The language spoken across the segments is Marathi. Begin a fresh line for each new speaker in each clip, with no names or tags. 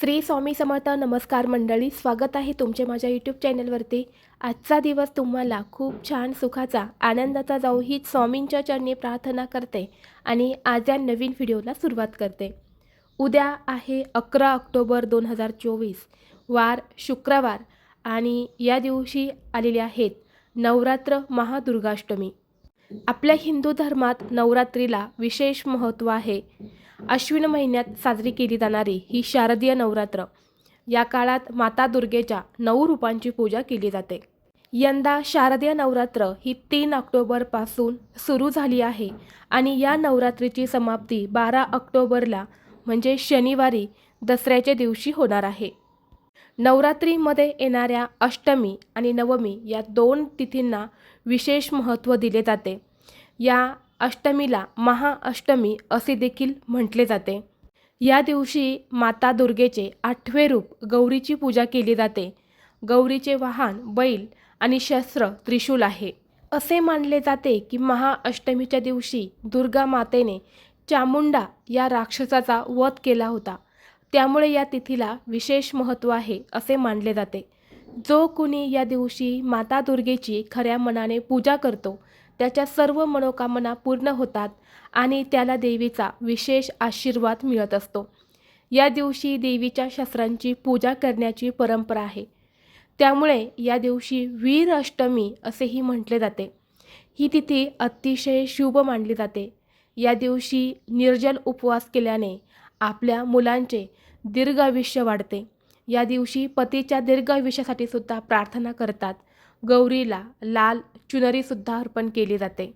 श्री स्वामी समर्थ. नमस्कार मंडळी, स्वागत आहे तुमचे माझ्या यूट्यूब चॅनलवरती. आजचा दिवस तुम्हाला खूप छान सुखाचा आनंदाचा जाऊ हीच स्वामींच्या चरणी प्रार्थना करते आणि आज या नवीन व्हिडिओला सुरुवात करते. उद्या आहे 11 ऑक्टोबर 2024, वार शुक्रवार आणि या दिवशी आलेले आहेत नवरात्र महादुर्गाष्टमी. आपल्या हिंदू धर्मात नवरात्रीला विशेष महत्त्व आहे. अश्विन महिन्यात साजरी केली जाणारी ही शारदीय नवरात्र या काळात माता दुर्गेच्या 9 रूपांची पूजा केली जाते. यंदा शारदीय नवरात्र ही 3 ऑक्टोबरपासून सुरू झाली आहे आणि या नवरात्रीची समाप्ती 12 ऑक्टोबरला म्हणजे शनिवारी दसऱ्याच्या दिवशी होणार आहे. नवरात्रीमध्ये येणाऱ्या अष्टमी आणि नवमी या 2 तिथींना विशेष महत्त्व दिले जाते. या अष्टमीला महाअष्टमी असे देखील म्हटले जाते. या दिवशी माता दुर्गेचे 8वे रूप गौरीची पूजा केली जाते. गौरीचे वाहन बैल आणि शस्त्र त्रिशूल आहे. असे मानले जाते की महाअष्टमीच्या दिवशी दुर्गा मातेने चामुंडा या राक्षसाचा वध केला होता. त्यामुळे या तिथीला विशेष महत्त्व आहे असे मानले जाते. जो कुणी या दिवशी माता दुर्गेची खऱ्या मनाने पूजा करतो त्याच्या सर्व मनोकामना पूर्ण होतात आणि त्याला देवीचा विशेष आशीर्वाद मिळत असतो. या दिवशी देवीच्या शस्त्रांची पूजा करण्याची परंपरा आहे. त्यामुळे या दिवशी वीर अष्टमी असेही म्हटले जाते. ही तिथी अतिशय शुभ मानली जाते. या दिवशी निर्जल उपवास केल्याने आपल्या मुलांचे दीर्घ आयुष्य वाढते. या दिवशी पतीच्या दीर्घ आयुष्यासाठी सुद्धा प्रार्थना करतात. गौरीला लाल चुनरीसुद्धा अर्पण केली जाते.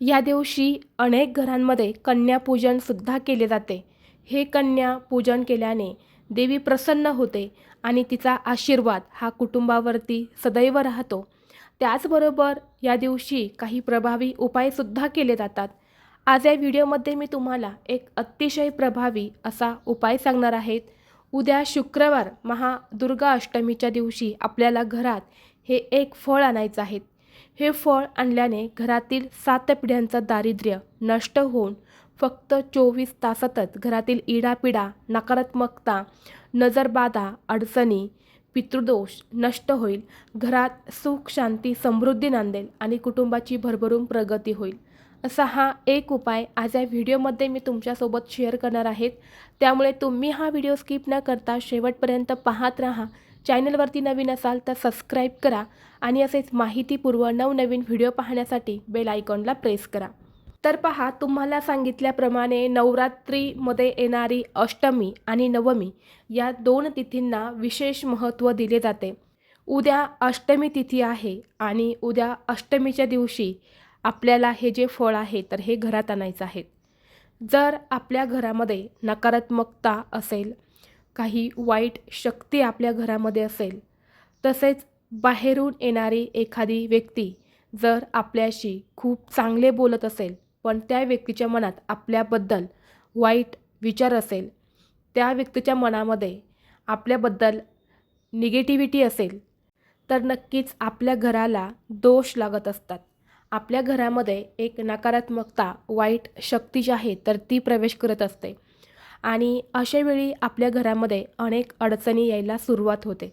या दिवशी अनेक घरांमध्ये कन्यापूजन सुद्धा केले जाते. हे कन्या पूजन केल्याने देवी प्रसन्न होते आणि तिचा आशीर्वाद हा कुटुंबावरती सदैव राहतो. त्याचबरोबर या दिवशी काही प्रभावी उपायसुद्धा केले जातात. आज या व्हिडिओमध्ये मी तुम्हाला एक अतिशय प्रभावी असा उपाय सांगणार आहेत. उद्या शुक्रवार महादुर्गा अष्टमीच्या दिवशी आपल्याला घरात हे एक फळ आणायचं आहे. हे फळ आणल्याने घरातील 7 पिढ्यांचं दारिद्र्य नष्ट होऊन फक्त 24 तासातच घरातील इडापिडा, नकारात्मकता, नजरबाधा, अडचणी, पितृदोष नष्ट होईल. घरात सुख, शांती, समृद्धी नांदेल आणि कुटुंबाची भरभरून प्रगती होईल. असा हा एक उपाय आज या व्हिडिओमध्ये मी तुमच्यासोबत शेअर करणार आहेत. त्यामुळे तुम्ही हा व्हिडिओ स्किप न करता शेवटपर्यंत पाहत राहा. चॅनलवरती नवीन असाल तर सबस्क्राईब करा आणि असेच माहितीपूर्व नवनवीन व्हिडिओ पाहण्यासाठी बेल आयकॉनला प्रेस करा. तर पहा, तुम्हाला सांगितल्याप्रमाणे नवरात्रीमध्ये येणारी अष्टमी आणि नवमी या 2 तिथींना विशेष महत्त्व दिले जाते. उद्या अष्टमी तिथी आहे आणि उद्या अष्टमीच्या दिवशी आपल्याला हे जे फळ आहे तर हे घरात आणायचं आहे. जर आपल्या घरामध्ये नकारात्मकता असेल, काही वाईट शक्ती आपल्या घरामध्ये असेल, तसेच बाहेरून येणारी एखादी व्यक्ती जर आपल्याशी खूप चांगले बोलत असेल पण त्या व्यक्तीच्या मनात आपल्याबद्दल वाईट विचार असेल, त्या व्यक्तीच्या मनामध्ये आपल्याबद्दल निगेटिव्हिटी असेल, तर नक्कीच आपल्या घराला दोष लागत असतात. आपल्या घरामध्ये एक नकारात्मकता, वाईट शक्ती जी आहे तर ती प्रवेश करत असते आणि अशावेळी आपल्या घरामध्ये अनेक अडचणी यायला सुरुवात होते.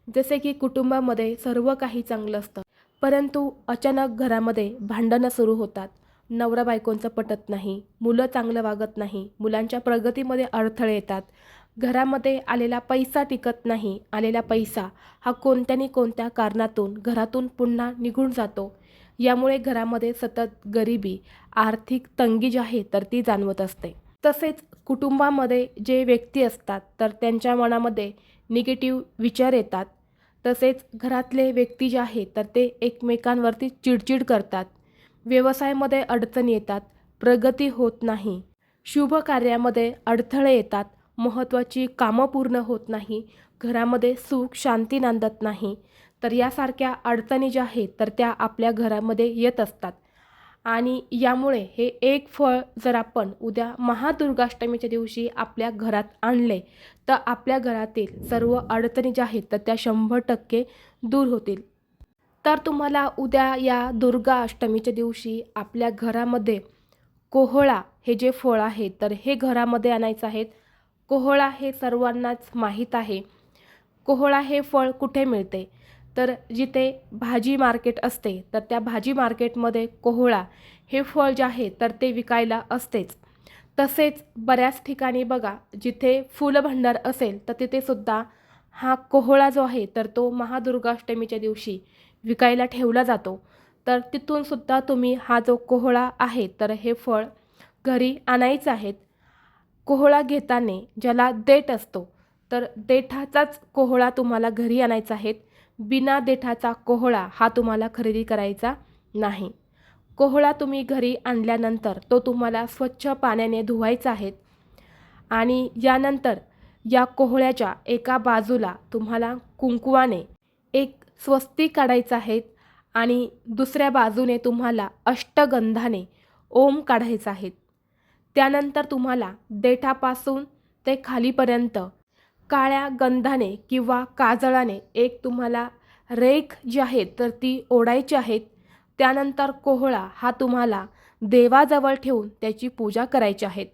जसे की कुटुंबामध्ये सर्व काही चांगलं असतं परंतु अचानक घरामध्ये भांडणं सुरू होतात. नवरा बायकोंचं पटत नाही, मुलं चांगलं वागत नाही, मुलांच्या प्रगतीमध्ये अडथळे येतात, घरामध्ये आलेला पैसा टिकत नाही, आलेला पैसा हा कोणत्या कारणातून घरातून पुन्हा निघून जातो. यामुळे घरामध्ये सतत गरिबी, आर्थिक तंगी जी आहे तर ती जाणवत असते. तसेच कुटुंबामध्ये जे व्यक्ती असतात तर त्यांच्या मनामध्ये निगेटिव्ह विचार येतात. तसेच घरातले व्यक्ती जे आहेत तर ते एकमेकांवरती चिडचिड करतात. व्यवसायामध्ये अडचणी येतात, प्रगती होत नाही, शुभ कार्यामध्ये अडथळे येतात, महत्त्वाची कामं पूर्ण होत नाही, घरामध्ये सुख शांती नांदत नाही. तर यासारख्या अडचणी ज्या आहेत तर त्या आपल्या घरामध्ये येत असतात आणि यामुळे हे एक फळ जर आपण उद्या महादुर्गाष्टमीच्या दिवशी आपल्या घरात आणले तर आपल्या घरातील सर्व अडचणी ज्या आहेत तर त्या 100% दूर होतील. तर तुम्हाला उद्या या दुर्गा अष्टमीच्या दिवशी आपल्या घरामध्ये कोहळा हे जे फळ आहे तर हे घरामध्ये आणायचं आहे. कोहळा हे सर्वांनाच माहीत आहे. कोहळा हे फळ कुठे मिळते? तर जिथे भाजी मार्केट असते, तर त्या भाजी मार्केटमध्ये कोहळा हे फळ जे आहे तर ते विकायला असतेच. तसेच बऱ्याच ठिकाणी बघा, जिथे फूलभंडार असेल तर तिथे सुद्धा हा कोहळा जो आहे तर तो महादुर्गाष्टमीच्या दिवशी विकायला ठेवला जातो. तर तिथून सुद्धा तुम्ही हा जो कोहळा आहे तर हे फळ घरी आणायचं आहे. कोहळा घेताना ज्याला देठ असतो, तर देठाचाच कोहळा तुम्हाला घरी आणायचा आहे. बिना देठाचा कोहळा हा तुम्हाला खरेदी करायचा नाही. कोहळा तुम्ही घरी आणल्यानंतर तो तुम्हाला स्वच्छ पाण्याने धुवायचा आहे आणि यानंतर या कोहळ्याच्या एका बाजूला तुम्हाला कुंकवाने एक स्वस्तिक काढायचं आहे आणि दुसऱ्या बाजूने तुम्हाला अष्टगंधाने ओम काढायचा आहे. त्यानंतर तुम्हाला देठापासून ते खालीपर्यंत काळ्या गंधाने किंवा काजळाने एक तुम्हाला रेख जी आहे तर ती ओढायची आहे. त्यानंतर कोहळा हा तुम्हाला देवाजवळ ठेवून त्याची पूजा करायची आहे.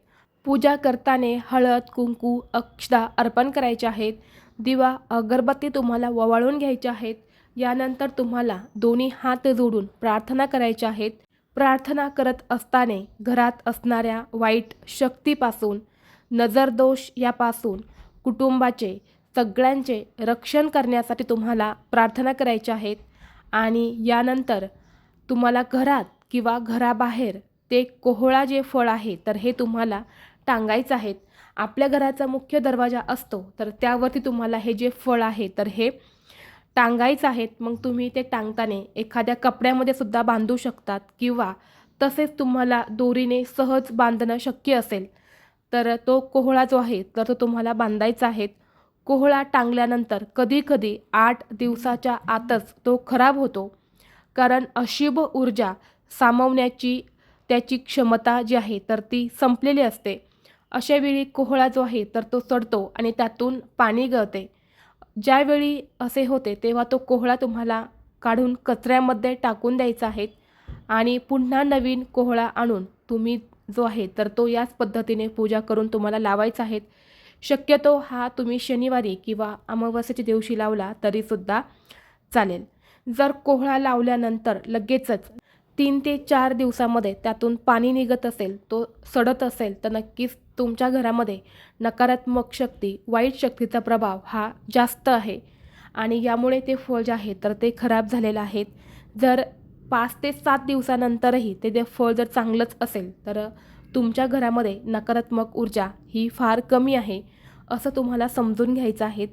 पूजा करताना हळद, कुंकू, अक्षता अर्पण करायचे आहेत. दिवा, अगरबत्ती तुम्हाला ओवाळून घ्यायच्या आहेत. यानंतर तुम्हाला दोन्ही हात जोडून प्रार्थना करायच्या आहेत. प्रार्थना करत असताना घरात असणाऱ्या वाईट शक्तीपासून, नजरदोष यापासून कुटुंबाचे सगळ्यांचे रक्षण करण्यासाठी तुम्हाला प्रार्थना करायच्या आहेत. आणि यानंतर तुम्हाला घरात किंवा घराबाहेर ते कोहळा जे फळ आहे तर हे तुम्हाला टांगायचं आहे. आपल्या घराचा मुख्य दरवाजा असतो तर त्यावरती तुम्हाला हे जे फळ आहे तर हे टांगायचं आहे. मग तुम्ही ते टांगताना एखाद्या कपड्यामध्ये सुद्धा बांधू शकतात किंवा तसेच तुम्हाला दोरीने सहज बांधणं शक्य असेल तर तो कोहळा जो आहे तर तो तुम्हाला बांधायचा आहे. कोहळा टांगल्यानंतर कधीकधी 8 दिवसाच्या आतच तो खराब होतो, कारण अशुभ ऊर्जा सामावण्याची त्याची क्षमता जी आहे तर ती संपलेली असते. अशावेळी कोहळा जो आहे तर तो सडतो आणि त्यातून पाणी गळते. ज्यावेळी असे होते तेव्हा तो कोहळा तुम्हाला काढून कचऱ्यामध्ये टाकून द्यायचा आहे आणि पुन्हा नवीन कोहळा आणून तुम्ही जो आहे तर तो याच पद्धतीने पूजा करून तुम्हाला लावायचा आहे. शक्यतो हा तुम्ही शनिवारी किंवा अमावस्येच्या दिवशी लावला तरीसुद्धा चालेल. जर कोहळा लावल्यानंतर लगेचच 3 ते 4 दिवसामध्ये त्यातून पाणी निघत असेल, तो सडत असेल तर नक्कीच तुमच्या घरामध्ये नकारात्मक शक्ती, वाईट शक्तीचा प्रभाव हा जास्त आहे आणि यामुळे ते फळ जे आहे तर ते खराब झालेलं आहे. जर 5 ते 7 दिवसानंतरही ते फळ जर चांगलंच असेल तर तुमच्या घरामध्ये नकारात्मक ऊर्जा ही फार कमी आहे असं तुम्हाला समजून घ्यायचं आहे.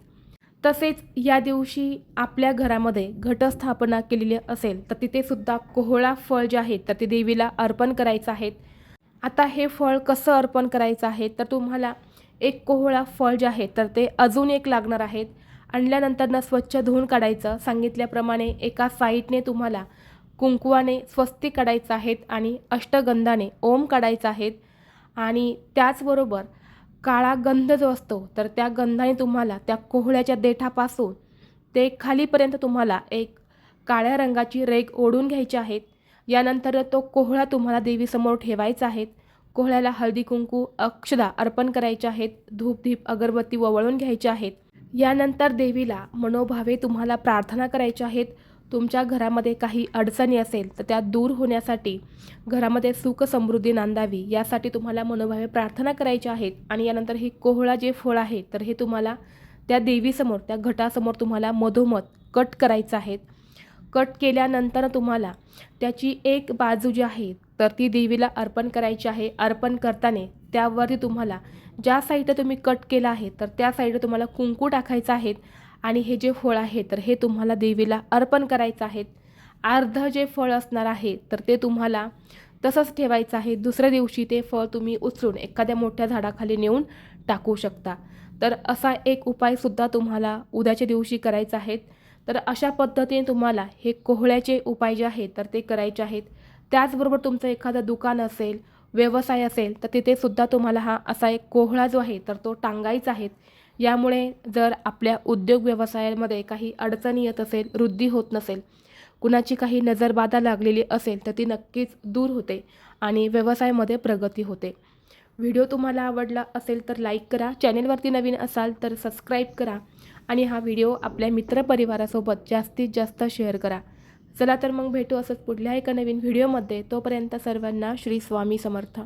तसेच या दिवशी आपल्या घरामध्ये घटस्थापना केलेली असेल तर तिथे सुद्धा कोहळा फळ जे आहे तर ते देवीला अर्पण करायचं आहे. आता हे फळ कसं अर्पण करायचं आहे तर तुम्हाला एक कोहळा फळ जे आहे तर ते अजून एक लागणार आहेत. आणल्यानंतर स्वच्छ धुवून काढायचं. सांगितल्याप्रमाणे एका साईडने तुम्हाला कुंकवाने स्वस्तिक काढायचं आहे आणि अष्टगंधाने ओम काढायचा आहे. आणि त्याचबरोबर काळा गंध जो असतो तर त्या गंधाने तुम्हाला त्या कोहळ्याच्या देठापासून ते खालीपर्यंत तुम्हाला एक काळ्या रंगाची रेघ ओढून घ्यायची आहे. यानंतर तो कोहळा तुम्हाला देवीसमोर ठेवायचा आहे. कोहळ्याला हळदी, कुंकू, अक्षता अर्पण करायच्या आहेत. धूप, दीप, अगरबत्ती ओवाळून घ्यायच्या आहेत. यानंतर देवीला मनोभावे तुम्हाला प्रार्थना करायच्या आहेत. तुमच्या घरामध्ये काही अडचणी असेल तर त्या दूर होण्यासाठी, घरामध्ये सुख समृद्धी नांदावी यासाठी तुम्हाला मनोभावे प्रार्थना करायच्या आहेत. आणि यानंतर हे कोहळा जे फळ आहे तर हे तुम्हाला त्या देवीसमोर, त्या घटासमोर तुम्हाला मधोमध कट करायचं आहे. कट केल्यानंतर तुम्हाला त्याची एक बाजू जी आहे तर ती देवीला अर्पण करायची आहे. अर्पण करताना त्यावरती तुम्हाला ज्या साईडला तुम्ही कट केला आहे तर त्या साईडला तुम्हाला कुंकू टाकायचं आहे आणि हे जे फळ आहे तर हे तुम्हाला देवीला अर्पण करायचं आहे. अर्ध जे फळ असणार आहे तर ते तुम्हाला तसंच ठेवायचं आहे. दुसऱ्या दिवशी ते फळ तुम्ही उचलून एखाद्या मोठ्या झाडाखाली नेऊन टाकू शकता. तर असा एक उपायसुद्धा तुम्हाला उद्याच्या दिवशी करायचा आहे. तर अशा पद्धतीने तुम्हाला हे कोहळ्याचे उपाय जे आहेत तर ते करायचे आहेत. त्याचबरोबर तुमचं एखादं दुकान असेल, व्यवसाय असेल तर तिथे सुद्धा तुम्हाला हा असा एक कोहळा जो आहे तर तो टांगायचा आहे. यामुळे जर आपल्या उद्योग व्यवसायामध्ये काही अडचणी येत असेल, वृद्धी होत नसेल, कुणाची काही नजरबाधा लागलेली असेल तर ती नक्कीच दूर होते आणि व्यवसायामध्ये प्रगती होते. व्हिडिओ तुम्हाला आवडला असेल तर लाईक करा, चॅनेलवरती नवीन असाल तर सबस्क्राईब करा आणि हा व्हिडिओ आपल्या मित्रपरिवारासोबत जास्तीत जास्त शेअर करा. चला तर मग भेटू असंच पुढल्या एका नवीन व्हिडिओमध्ये. तोपर्यंत सर्वांना श्री स्वामी समर्थ.